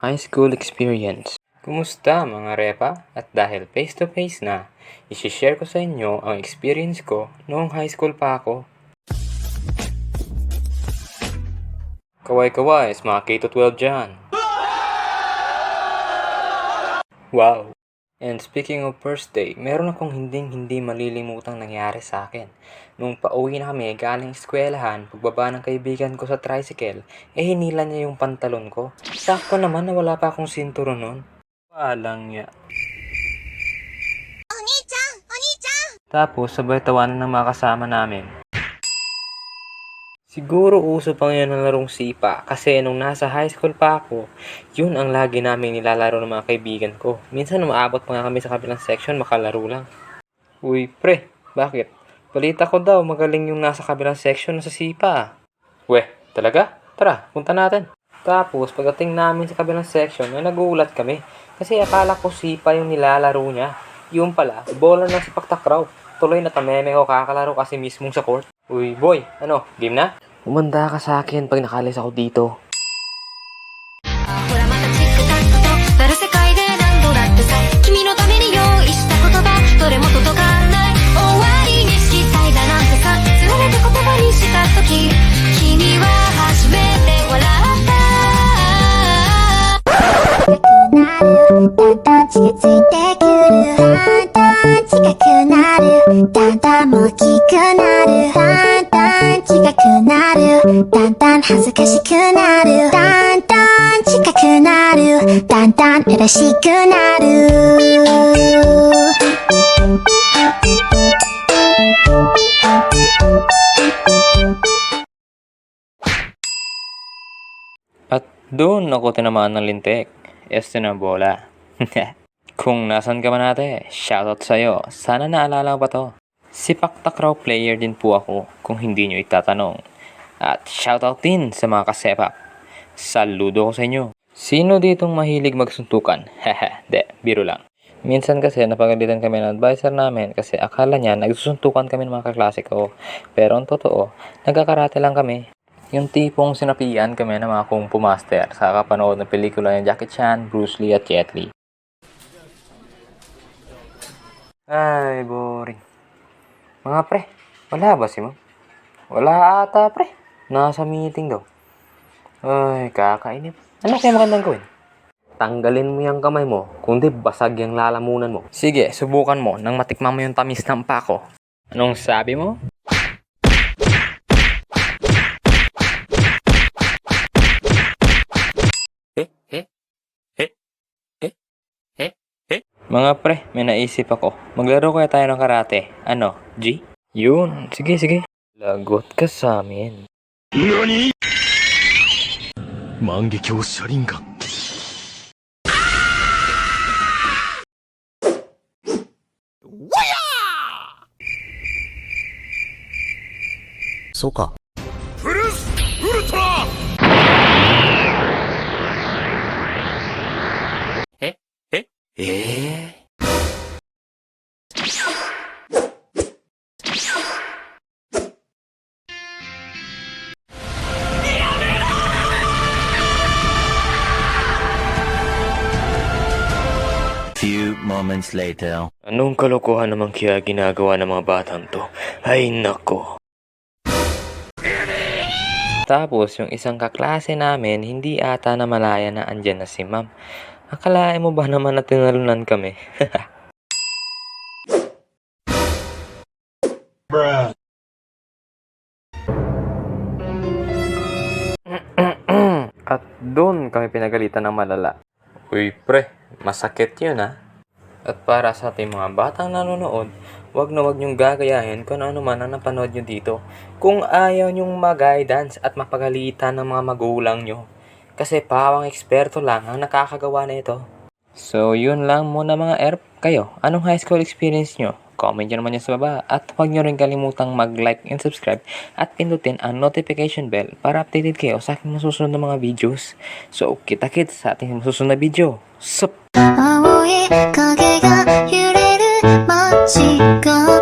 High school experience. Kumusta mga repa? At dahil face to face na, isi-share ko sa inyo ang experience ko noong high school pa ako. Kaway-kaway, mga K-12 dyan. Wow! And speaking of first day, meron akong hindi malilimutang nangyari sa akin. Nung pauwi na kami galing eskwelahan, pagbaba ng kaibigan ko sa tricycle, hinila niya yung pantalon ko. Sakto naman na wala pa akong sinturon nun. Walang niya. Tapos sabay tawanan ng mga kasama namin. Siguro uso pa ngayon ang larong sipa kasi nung nasa high school pa ako, yun ang lagi namin nilalaro ng mga kaibigan ko. Minsan umaabot pa nga kami sa kabilang section makalaro lang. Uy pre, bakit? Balita ko daw magaling yung nasa kabilang section na sa sipa. Weh, talaga? Tara, punta natin. Tapos pagdating namin sa kabilang section ay nagulat kami kasi akala ko sipa yung nilalaro niya. Yung pala, bola ng sepak takraw. Tuloy na tameme ko kakalaro kasi mismong sa court. Uy boy, ano, game na? Umanda ka sa akin pag nakalis ako dito. At doon ako tinamaan ng lintik. Este na bola. Kung nasan ka man ate, shoutout sa'yo. Sana naalala ko pa to. Sepak takraw player din po ako kung hindi nyo itatanong. At shoutout din sa mga kasepak. Saludo ko sa inyo. Sino ditong mahilig magsuntukan? Haha, biro lang. Minsan kasi napagalitan kami ng advisor namin kasi akala niya nagsusuntukan kami ng mga kaklase ko. Pero ang totoo, nagkakarate lang kami. Yung tipong sinapian kami ng mga kung pumaster sa kapanood ng pelikula ng Jackie Chan, Bruce Lee at Jet Li. Ay, boring. Mga pre, wala ba si Ma'am? Wala ata pre. Nasa meeting daw. Ay, kakainip. Ano kaya magandang gawin? Tanggalin mo yung kamay mo, kundi basag yung lalamunan mo. Sige, subukan mo nang matikman mo yung tamis ng pako. Anong sabi mo? Mga pre, may naisip ako. Maglaro kaya tayo ng karate. Ano, G? Yun, sige. Lagot ka sa amin. NANI?! Mangekyou Sharingan. Waya! So ka. Pulse Ultra! Few moments later. Anong kalokohan naman kaya ginagawa ng mga batang to? Ay nako. Tapos yung isang kaklase namin, hindi ata na malaya na andyan na si Ma'am. Akalain mo ba naman na tinalunan kami? At doon kami pinagalitan ng malala. Uy pre, masakit yun ha. At para sa ating mga batang nanonood, wag na wag nyong gagayahin kung ano man ang napanood nyo dito. Kung ayaw nyong mag-guidance at mapagalitan ng mga magulang nyo. Kasi pawang eksperto lang ang nakakagawa na ito. So yun lang muna mga ERP. Kayo, anong high school experience nyo? Comment nyo naman yan sa baba. At huwag nyo rin kalimutang mag-like and subscribe. At pindutin ang notification bell para updated kayo sa aking masusunod na mga videos. So kita-kits sa ating masusunod na video. Sup! 青い影が揺れる街が